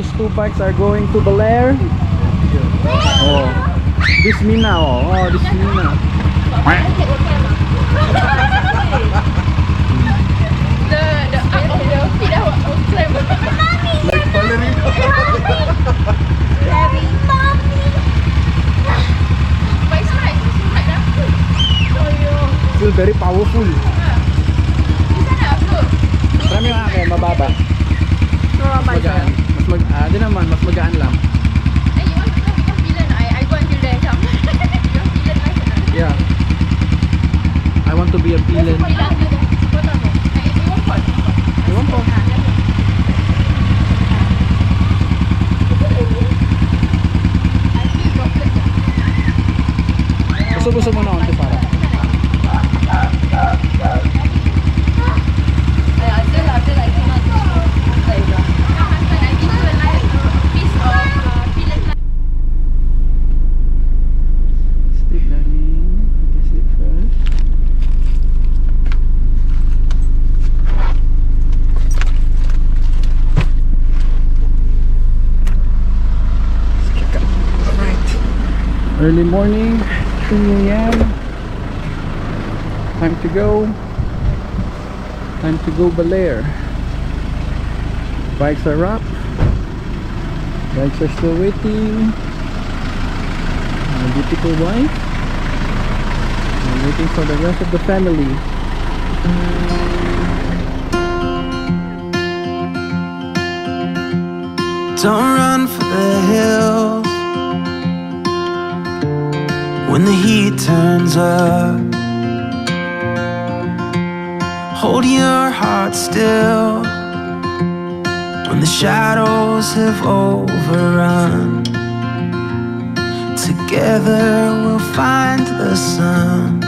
These two bikes are going to Baler. Oh, this Mina. Oh, this Mina. The up of the feet I will climb. Like ballerina. Very mommy. But it's nice. It's like that. Feel very powerful. Bisa nak upload? Marami yung akin, mababa. Mas magaan. Di naman, mas magaan lang. Eh, you want to become villain? I go until there. Come. You're villain right? Yeah. I want to be a villain. Villain tu dah. Kau tahu? You want pot? Ewan ko. Gusto mo na onti para. Sleep darling. Okay, sleep first. Let's check out. Alright. Early morning, 3 a.m. Time to go. Time to go Baler. Bikes are up. Bikes are still waiting. My beautiful wife. I'm waiting for the rest of the family. Don't run for the hills when the heat turns up. Hold your heart still when the shadows have overrun. Together we'll find the sun.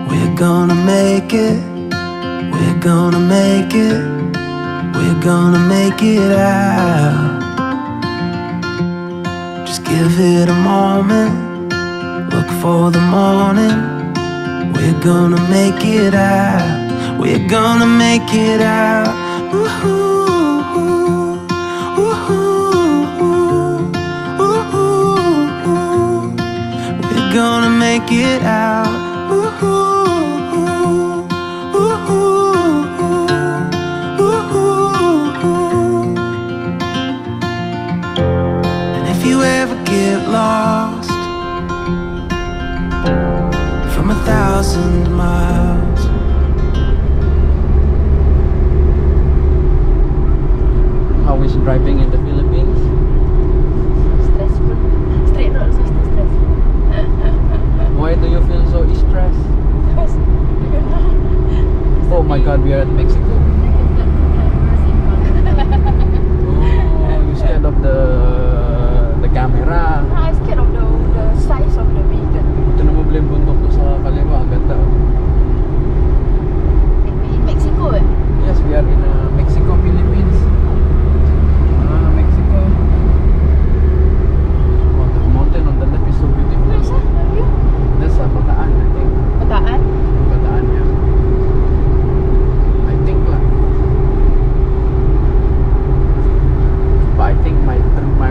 We're gonna make it. We're gonna make it. We're gonna make it out. Just give it a moment. Look for the morning. We're gonna make it out. We're gonna make it out. Ooh, ooh, ooh, ooh, ooh. We're gonna make it out. Ooh, ooh, ooh, ooh. And if you ever get lost from 1,000 miles, How is driving in the Philippines? Stressful. Straight road also still stressful. Why do you feel so stressed? Because I don't know. Oh my god, we are at Mexico. Oh, you scared of the camera. I'm scared of the size of the vehicle. Ito na mabili yung bundok to sa kaliwa. Ang ganda. In Mexico eh? Yes, we are in Mexico, Philippines. Mexico. Oh, the mountain on the left is so beautiful. Where is that? Where are you? That's Bataan, I think. Bataan? Bataan, yeah. I think lah. But I think my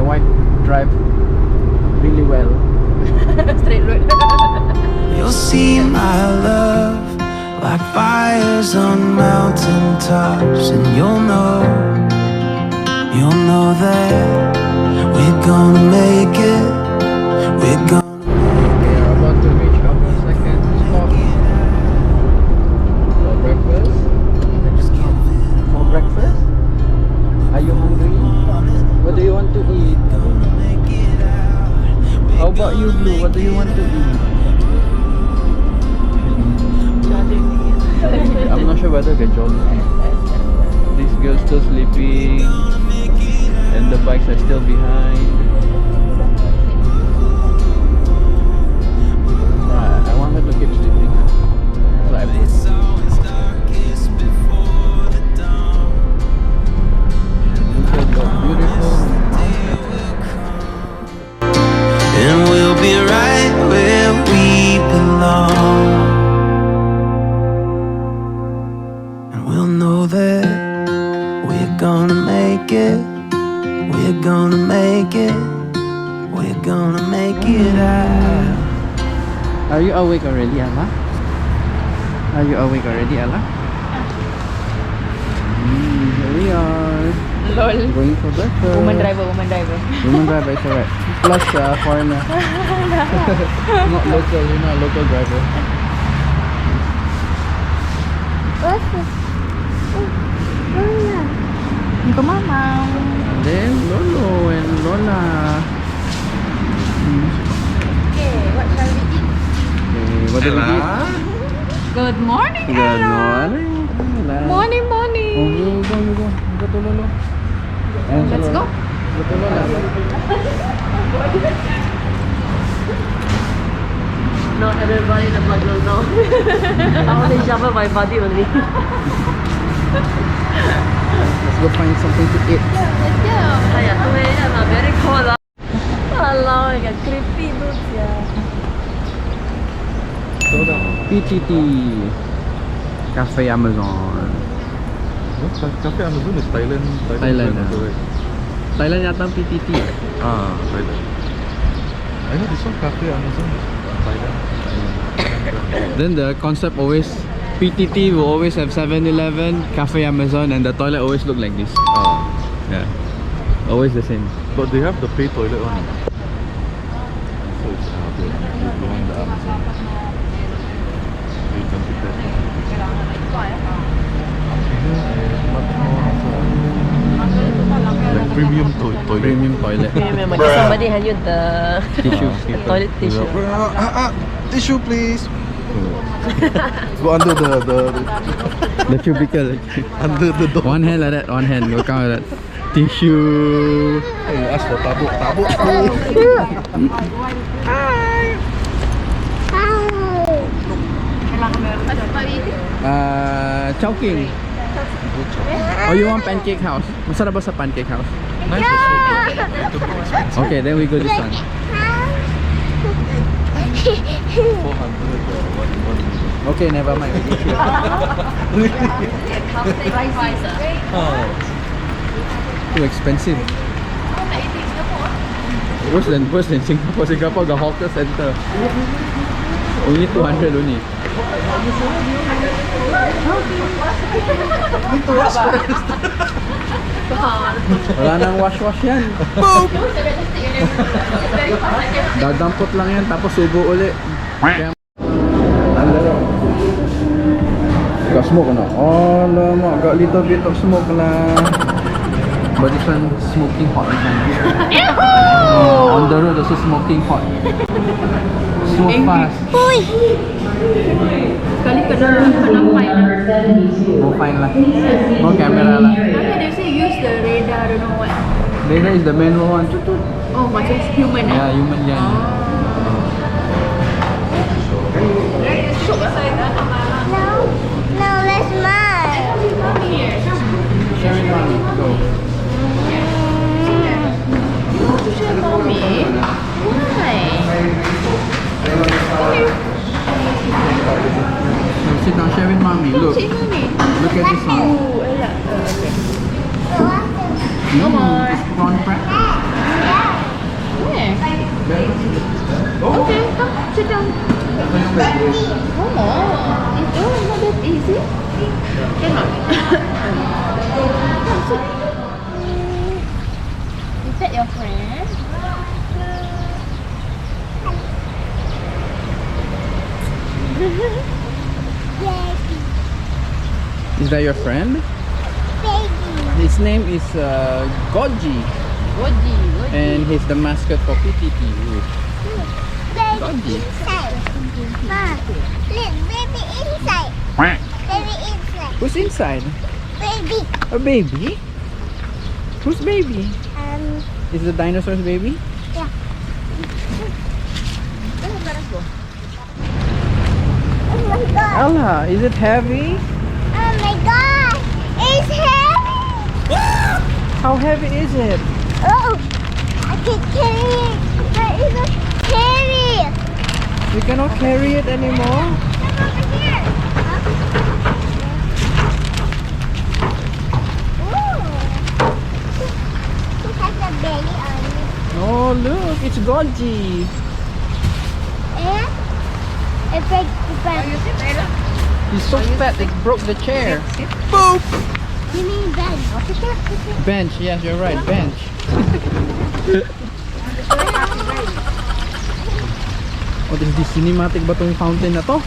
wife drive really well. Straight road. you'll see my love like fires on mountain tops, and you'll know that we're gonna make it. We're gonna We are about to reach our second stop for breakfast. For breakfast? Are you hungry? What do you want to eat? How about you, Blue? What do you want to eat? I'm not sure whether they're jogging. This girl's still sleeping, and the bikes are still behind. I want her to keep sleeping. So I put look at the beautiful mountain. and we'll be right where we belong, and we'll know that we're gonna make it. We're gonna make it. We're gonna make it out. Are you awake already, Ella? Are you awake already, Ella? Here we are. Lol. Going for breakfast. Woman driver, woman driver. Woman driver is alright. Plus foreigner. Not local, you're not a local driver. Ikaw mama. And then Lolo and Lola. Okay, what shall we eat? Okay, what do we eat? Good morning, Good Ella. morning. Ella. Morning, Oh, morning. you go. Go to Lolo. And to Let's Lola. go. Go to Lola. No, everybody in the vlog will know. I only shower my body only. Let's go find something to eat. Let's go. Kaya 2 a.m. very cold lah. Alam, I got creepy dudes yeah. PTT Cafe Amazon. Cafe Amazon is Thailand. Thailand, brand also, ah. right? Thailand yata ang PTT. Thailand. I know this one Cafe Amazon is Thailand. Then the concept always PTT will always have 7-Eleven, Cafe Amazon, and the toilet always look like this. Yeah, always the same. But they have the pay toilet one. So it's behind the Amazon. You can pick that. Like premium toilet. Premium toilet. Remember, somebody hand you the Tissue. toilet tissue. Tissue please. Go under the The cubicle. under the door. One hand like that, one hand. Look out at that. Tissue. Hey, you ask for tabuk. Chowking. Oh, you want pancake house? Masarap ba sa pancake house? Nice also. A little bit expensive. Okay, then we go this one. 400 Okay, never mind. We eat here. Too expensive. Worse than Singapore. Singapore got hawker center. Only 200 only. Wala nang wash yan. Dadampot lang yan tapos subo uli. Kaya got smoke or not? Oh, lama. Got little bit of smoke lah. But this one smoking hot. On the road also smoking hot. Smoke fast. Sekali kena fine lah. No fine lah. No camera lah. How they say use the radar, don't know what. Later is the manual one. Oh, macam human eh? Yeah, human yan. No, let's mine. Share with mommy. Go. Share mommy? Why? So sit down, share with mommy. Look. Cik mommy. Look at this one. Oh, elak. Okay. No more. Prawn crack. Where? Okay, come, sit down. One more. It's not that easy. Cannot. Come, sit. Is that your friend? Is that your friend? Baby. His name is Goji. Goji. And he's the mascot for PTT. Baby inside. Ma, look, baby inside. Baby inside. Who's inside? Baby. A baby? Who's baby? Is the dinosaur's baby? Yeah. Oh my god. Ella, is it heavy? Oh my god. It's heavy. How heavy is it? Oh, I can carry it. But it's not carry it. You cannot carry it anymore. Come over here. Ooh. Oh, look, it's Gonji. And it breaks the bed. He's so fat, it broke the chair. You mean bed? Bench, yes, you're right, bench. Oh, this cinematic ba tong fountain na to?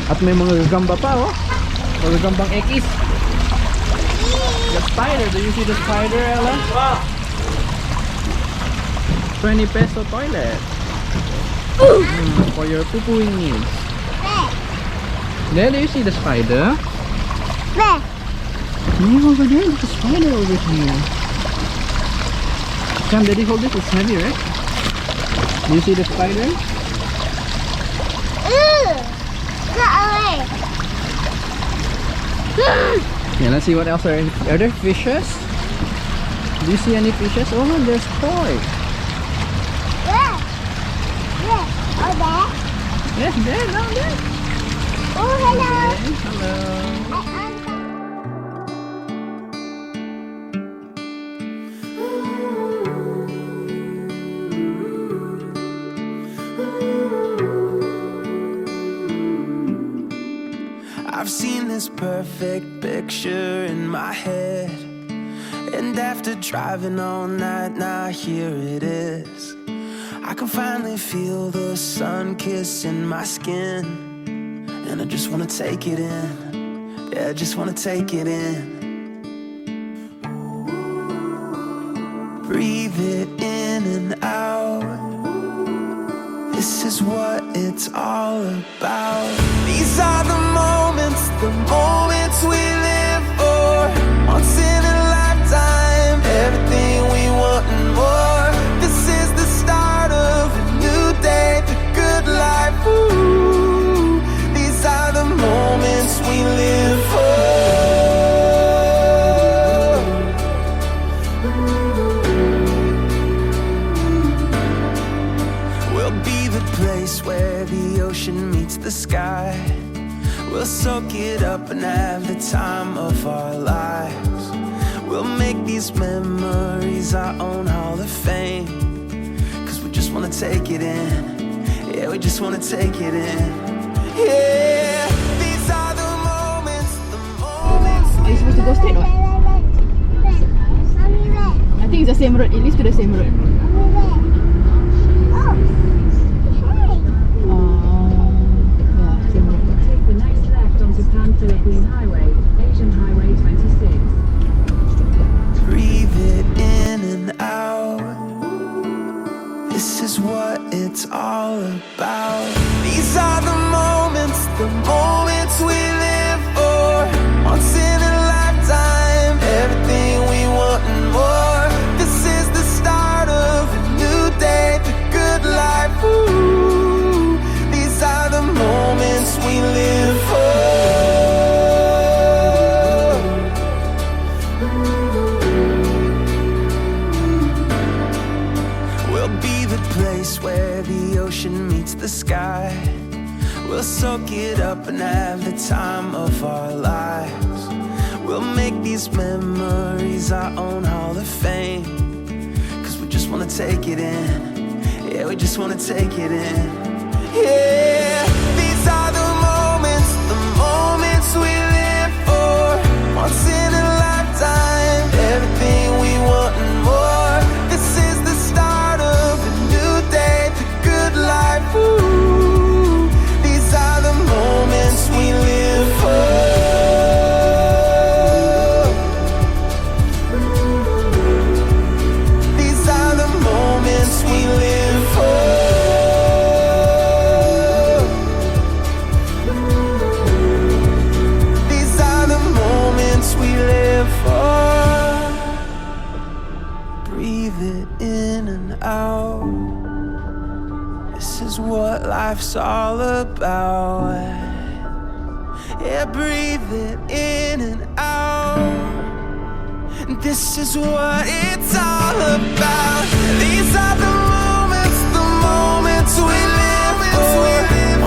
At may mga gagamba pa, oh. Mga gagambang X. The spider, do you see the spider, Ella? 20 peso toilet. For your poo-pooing needs. There, do you see the spider? Bed. No, over there, there's a spider over here. Sam, daddy, hold this, it's heavy, right? Do you see the spider? Get away. Yeah, let's see what else are there fishes? Do you see any fishes? Oh, there's koi. Where? Where? Oh, there? Yes, there, down there. Oh, hello. Okay, hello. I've seen this perfect picture in my head, and after driving all night, now here it is. I can finally feel the sun kissing my skin, and I just wanna take it in. Yeah, I just wanna take it in. Breathe it in and out. This is what it's all about. These are the moments we live for. Once in a lifetime, everything we want and more. This is the start of a new day, the good life. Ooh, these are the moments we live for. We'll be the place where the ocean meets the sky. We'll soak it up and have the time of our lives. We'll make these memories our own Hall of Fame, 'cause we just wanna take it in. Yeah, we just wanna take it in. Yeah, these are the moments. Are you supposed to go straight or what? I think it's the same road. It leads to the same road. Yeah, same road. Take the next left onto Pan-Philippine Highway, Asian Highway 26. Breathe it in and out. This is what it's all about. These are the moments we live for. Once in a lifetime, everything we want and more. This is the start of a new day, the good life. Ooh, these are the moments we live for. We'll be the place where the ocean meets the sky. We'll soak it up and have the time of our lives. We'll make these memories our own Hall of Fame, 'cause we just wanna take it in. Yeah, we just wanna take it in. Yeah, these are the moments we live for. Once in a lifetime, everything we want and more. This is the start of a new day, the good life. Ooh, these are the moments we live for. These are the moments we live for. These are the moments we live for. Breathe it in and out. This is what life's all about. Yeah, breathe it in and out. This is what it's all about. These are the moments we live for.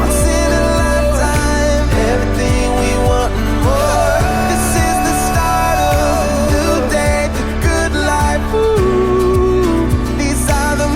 Once in a lifetime, everything we want and more. This is the start of a new day, the good life. Ooh, these are the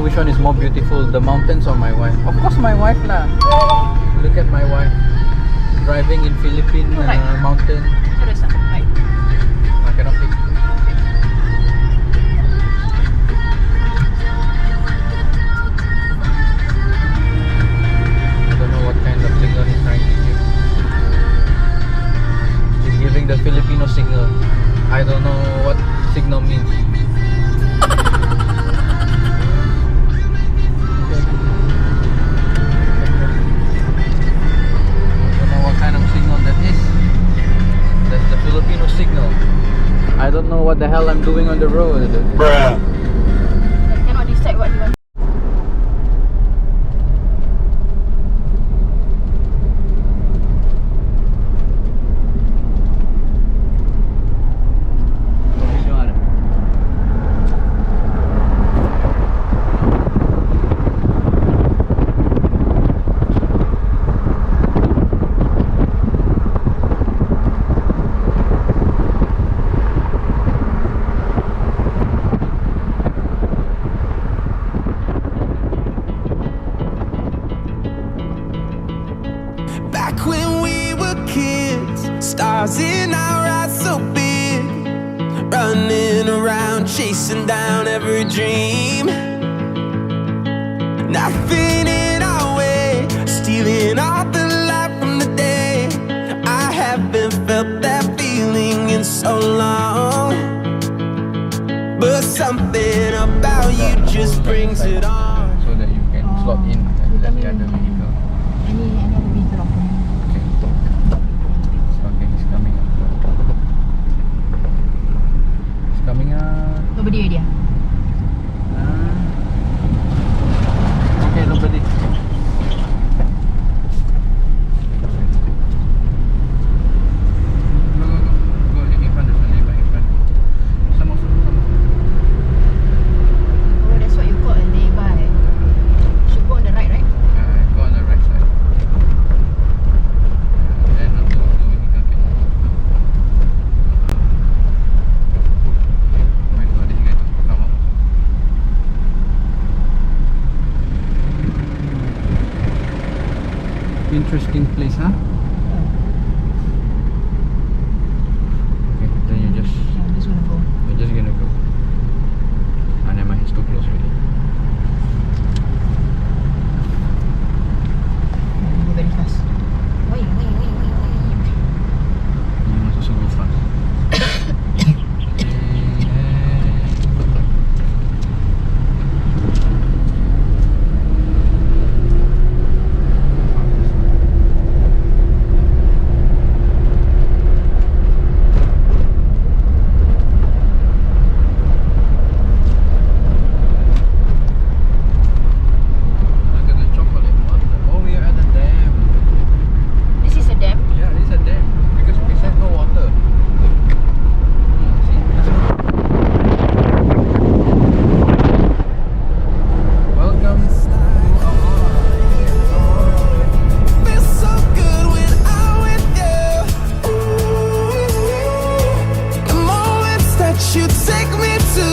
which one is more beautiful, the mountains or my wife? Of course my wife lah. Look at my wife driving in Philippine mountain. Terus tak? Right. I cannot fix it. I don't know what kind of signal he's trying to give. He's giving the Filipino signal. I don't know what signal means. Signal. I don't know what the hell I'm doing on the road. Bruh. I cannot decide what you want. Back when we were kids, stars in our eyes so big, running around chasing down every dream. Nothing in our way, stealing all the light from the day. I haven't felt that feeling in so long, but something about you just brings it on. So that you can slot in and let the other vehicle. Any other vehicle of mine? Okay, he's coming up. He's coming up. Nobody already. Okay, nobody. Go in front, in front. Some of Oh, that's what you call a lay-by. Should go on the right, right? go on the right side. And not the vehicle can. Wait for this guy to come up. Interesting place, huh? Okay, then you just Yeah, I'm just gonna go. you're just gonna go. Ah, never mind, it's too close already. Go very fast. Wait. You must also go fast. Look at the chocolate. What the? Oh, we are at the dam. This is a dam. Yeah, this is a dam because we said no water. See? Welcome to Feels so good when I'm with you. The moments that you take me to,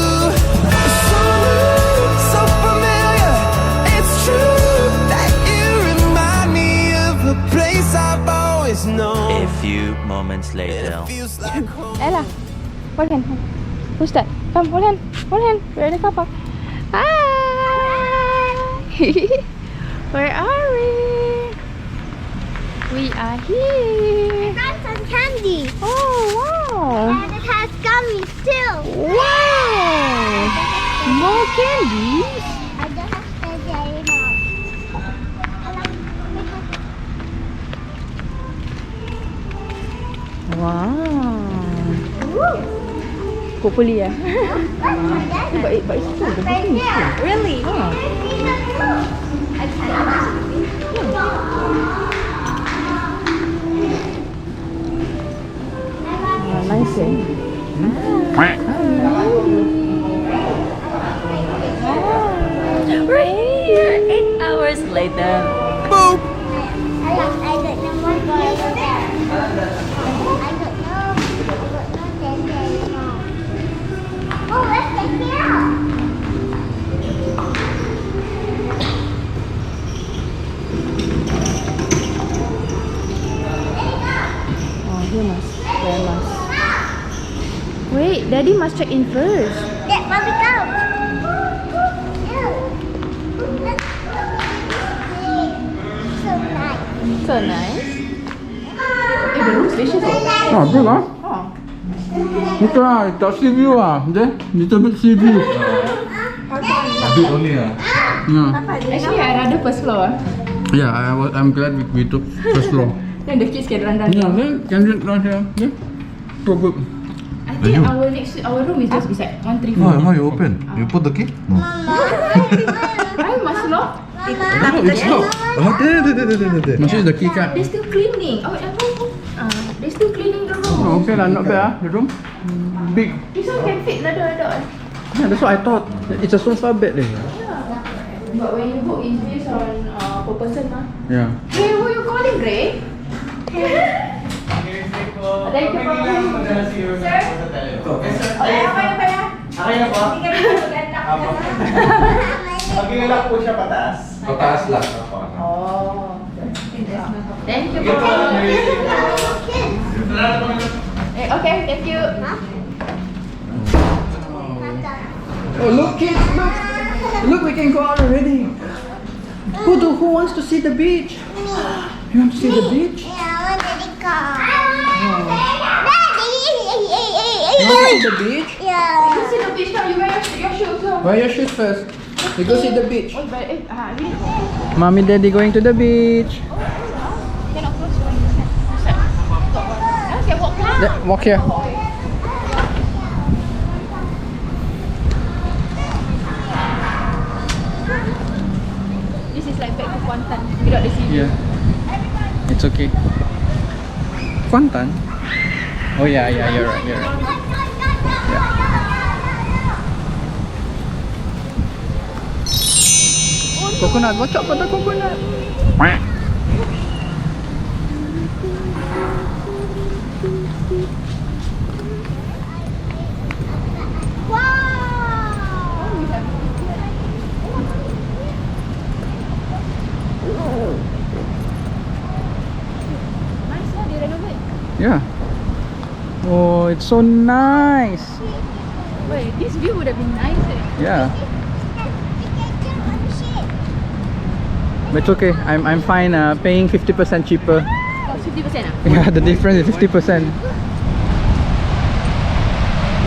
so new, so familiar. It's true that you remind me of a place I've always known. A few moments later. It feels like home. Ella, hold hand. Who's that? Come, hold hand. We're in the car park. Hi. Where are we? We are here. Got some candy. Oh, wow. And it has gummies too. Wow. More candies. I don't have strawberry now. Wow. Hopefully, yeah. But it's cool. The booking is cool. Really? Nice, eh? We're here 8 hours later. Boop. I don't know what going over there. I don't know. Strawberry now. Oh, let's take it out. Daddy must check in first. Dad, mommy, come. So nice. So nice. The room spacious. Oh, good ah. Oh. Look ah, got sea view ah. There, little bit sea view. A bit only lah. Yeah. Actually, I rather first floor. Yeah, I'm glad we took first floor. Then the kids can run down. Yeah, then can you run here? Yeah. So good. I think our room is just beside 134. How you open? You put the key? No. I must lock. No, it's locked. There. This is the key card. They're still cleaning. Oh, they're still cleaning the room. Oh, okay lah, not bad ah. The room big. This one can fit another adult. Yeah, that's what I thought. It's a sofa bed eh. Yeah. But when you book, it's based on per person mah. Yeah. Gray, who you calling Gray? Thank you for coming. Sir? Pataas lang. Oh. Thank you for coming. Okay, thank you. Oh look kids, look, we can go out already. Who wants to see the beach? You want to see the beach? Yeah, I want to go. You want to see the beach? Yeah. You see the beach now, you wear your shoes. Wear your shoes first. We go see the beach. Oh, but really? Mommy, daddy going to the beach. Cannot close one. Okay, walk lah. Yeah, walk here. This is like back to Kuantan without the sea. Yeah. It's okay. Kuantan? Oh yeah, you're right. Yeah. Coconut, watch out for the coconut. Nice lah, they renovate. Yeah. Oh, it's so nice. Wait, this view would have been nice eh. Yeah. But it's okay. I'm fine paying 50% cheaper. Oh, 50% ah? Yeah, the difference is 50%.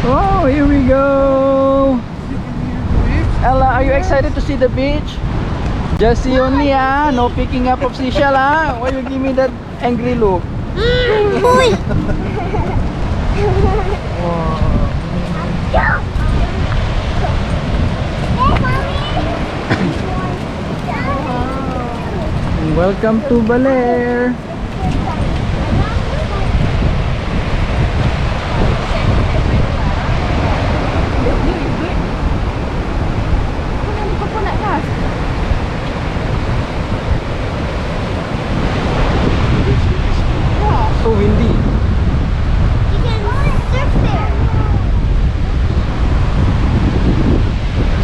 Oh, here we go. Ella, are you excited to see the beach? Just see only ah, no picking up of seashell ah. Why you give me that angry look? Welcome to Baler. So windy. You can surf there.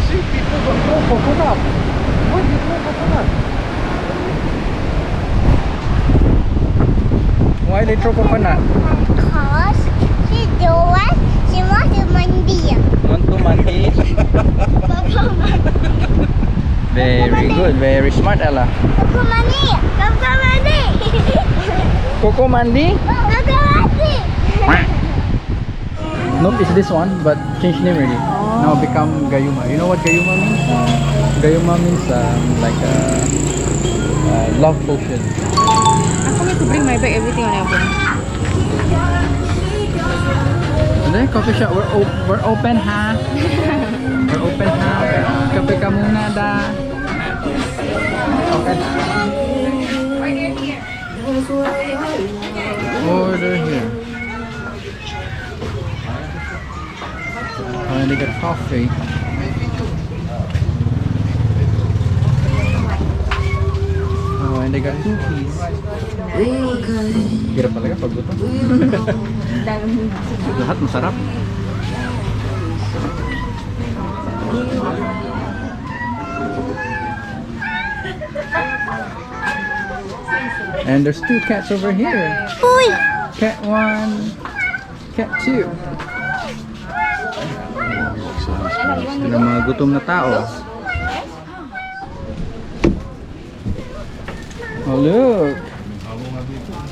See, people don't throw coconut. Why do you throw coconut? Why they throw coconut? Because she wants to mandi. Want to mandi? Very good, very smart Ella. Coco mandi. Coco mandi. Coco mandi? Coco mandi. Nope, it's this one, but change name already. Now become Gayuma. You know what Gayuma means? Gayuma means like a love potion. I forget to bring my bag, everything on your phone. And then coffee shop, we're open ha. We're open ha. Kape ka muna da. Open ha. Order here. Oh, and they got coffee. Oh, and they got cookies. Hirap talaga pag gutom. Lahat masarap. And there's two cats over here. Cat 1, cat 2. ng mga gutom na tao. Oh, look!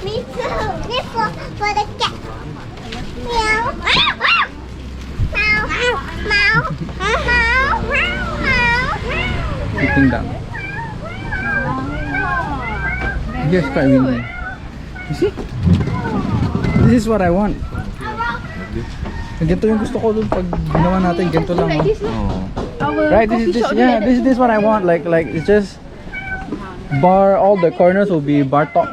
Me too. This for the cat. Meow. Meow. Meow. Meow. Meow. Sitting down. Yes, quite windy. You see? This is what I want. Ganito yung gusto ko dun pag ginawa natin, ganito lang. Oh. Right, this is what I want. Like it's just bar, all the corners will be bar top.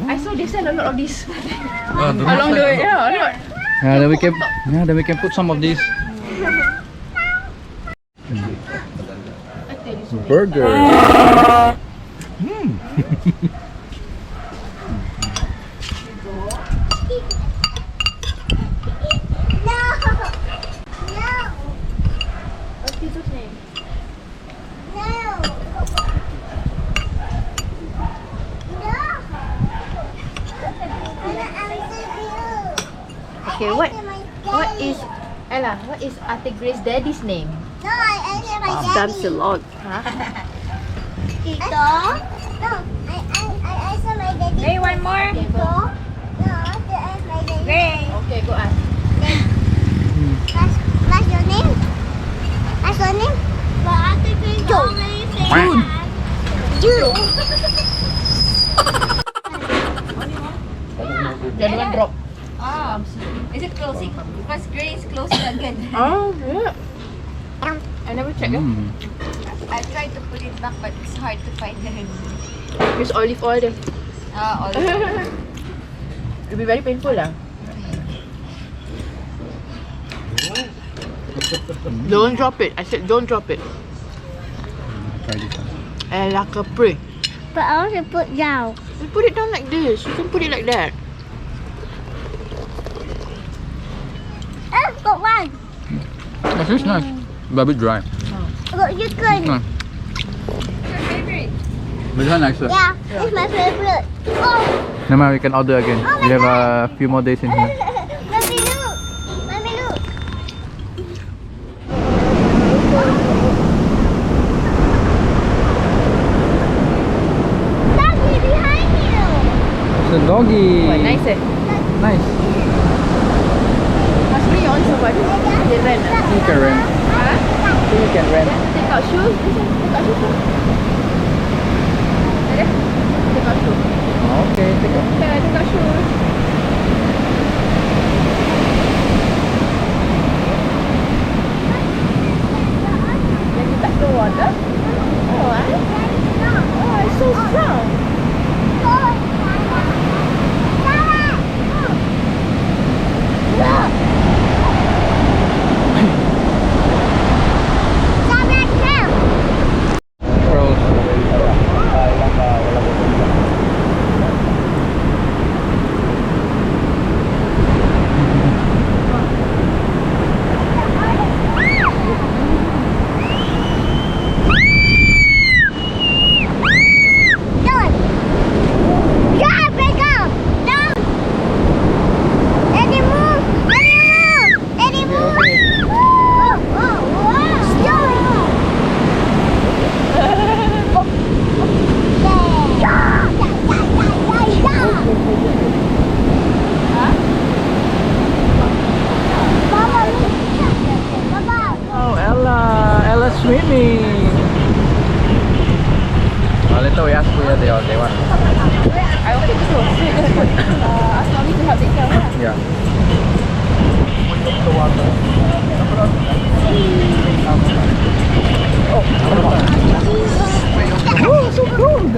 I saw they sell a lot of this Along the way. Yeah, a lot. Then we can put some of these. Burger. What's this name? Okay, what is Ella? What is Ate Grace's daddy's name? No, I answer my daddy. That's a lot. Tito? No, I answer my daddy. Hey, one more. Tito? No, I have to ask my daddy. Okay, go ask. What's your name? What's your name? But I think it's only June. June. Then one drop. Is it closing? Because Grace closing again. Oh, yeah. I never checked it. I tried to put it back, but it's hard to find the Use olive oil there. all It'll be very painful lah. Don't drop it. I said don't drop it. Try this one. Ella Capri. But I want to put down. You put it down like this. You can put it like that. Got one. This is nice. But a bit dry. Got chicken. Nice. Your favorite? But this one nicer. Yeah, it's my favorite. Oh, Never mind, we can order again. Oh my We have God. a few more days in here. Mommy look. Mommy look. Doggy behind you. It's a doggy. What, nice eh? Nice. Asli you on sofa tu. Dia rent ah. You can rent. You can rent. Take out shoes. Take out shoes. Ada? Take out shoes. Okay, take a... Take out shoes. Jadi tak keluar dah. Oh, oh, it's so strong. Swimming. Well, later we ask Kuya, they want. I okay to go. Ask mommy to help take care of her. Yeah. Oh, so cold.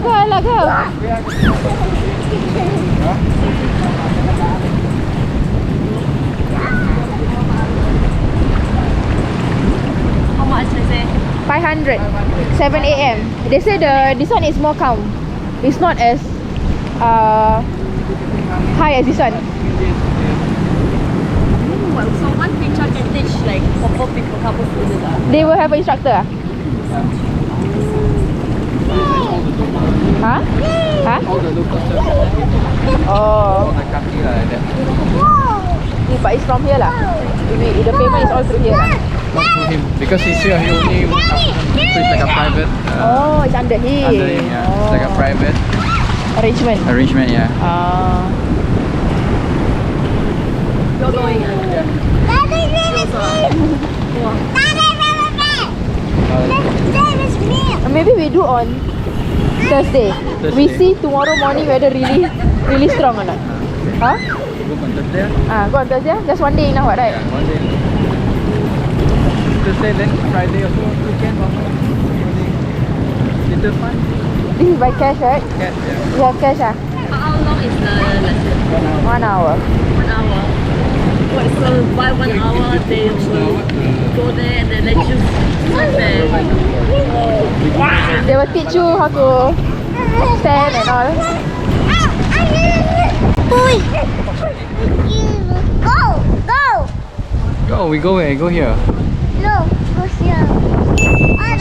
Go, Ella, go. How much is it? 500. 7 a.m. They say this one is more calm. It's not as high as this one. So one teacher can teach like couple people, couple students. They will have an instructor. Huh? Huh? All the local churches are here. Oh, All the kaki like that. but it's from here lah. The payment is all through here. Not through him. Because he's here, he only works afternoon. So it's like a private Oh, it's under him. under him, yeah. It's like a private Arrangement. arrangement, yeah. You're going. Maybe we do on Thursday. We Thursday. see tomorrow morning whether really strong or not. Huh? Go on Thursday. Go on Thursday. Just one day enough, right? Yeah, one day. Thursday, then Friday also weekend. Little fun. This is by cash, right? Cash, yeah. You have cash, ah? How long is the lesson? 1 hour. 1 hour. What, so by 1 hour they will go there and then let you sit there. They will teach you how to stand and all. Go, we go where? Go here.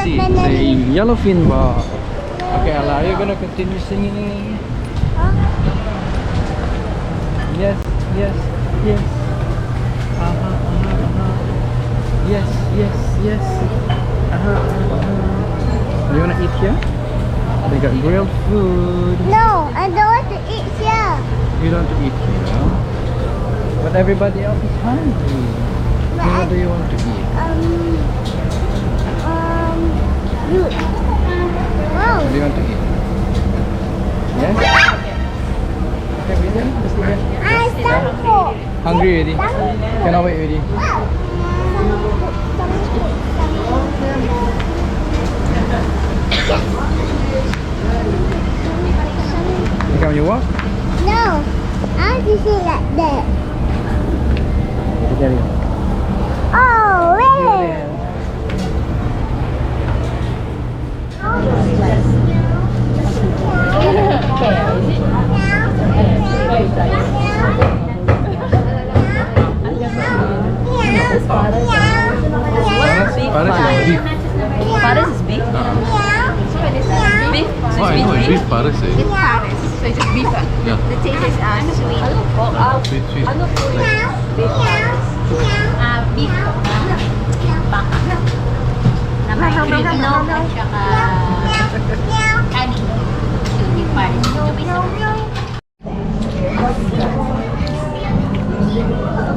See, say yellowfin bar. Okay, Ella, are you gonna continue singing? Yes, yes, yes. Yes, yes, yes. You wanna eat here? They got grilled food. No, I don't want to eat here. You don't want to eat here. But everybody else is hungry. So what do you want to eat? Fruit. What do you want to eat? Yes? Okay, we done? Just eat it. Hungry already? Cannot wait already. Come you walk? No, I want to see like that. There you go. Oh, really? Paris is beef. Paris is big. Beef. Oh, I know, it's beef pares eh. It's Paris. So it's just beef. Yeah. The taste is sweet. Sweet, sweet. Beef. Baka. Na may Filipino at saka kanin. So beef Paris.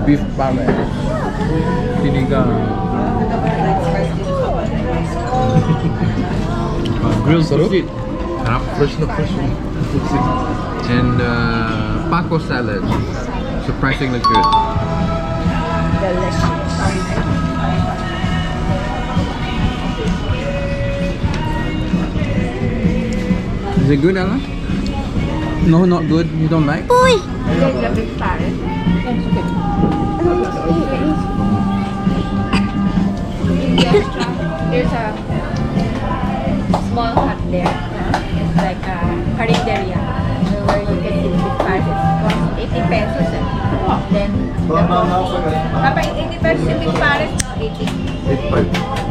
Beef pares. Sinigang. Grilled fruit. Fresh. And Paco salad. Surprisingly good. Is it good, Ella? No, not good. You don't like? The beef Paris. There's a small hut there. It's like a carinderia where you can eat beef Paris. It costs 80 pesos. Then Papa, 80 pesos yung beef Paris, no? 80.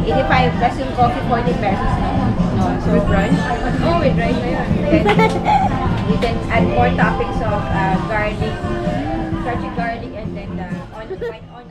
85 plus yung coffee, 40 pesos. No, so with rice? Oh, with rice. You can add more toppings of garlic, crunchy garlic, and then the onion, white onion.